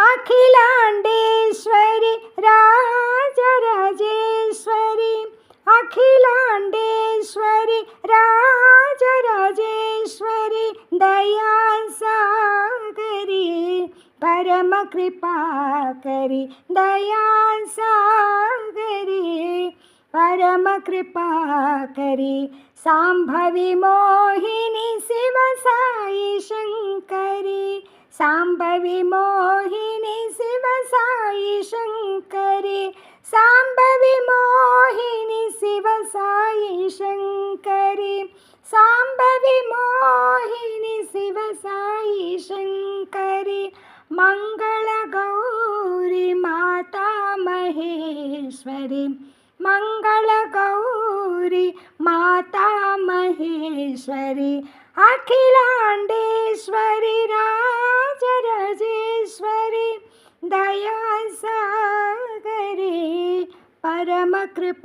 अखिलाण्डेश्वरि Rajarajeshwari अखिलाण्डेश्वरि Rajarajeshwari दयासागरि परमकृपाकरि दयासागरि परमकृपाकरि Shambhavi Mohini Shiva Sai शङ्करि Shambhavi Mohini Shiva Sai शङ्करि Shambhavi Mohini Shiva Sai शङ्करि Shambhavi Mohini Shiva Sai शङ्करि Mangalagauri Mata Maheshwari Mangalagauri Mata Maheshwari अखिलाण्डेश्वरि Rajarajeshwari दयासागरि परमकृपाकरि।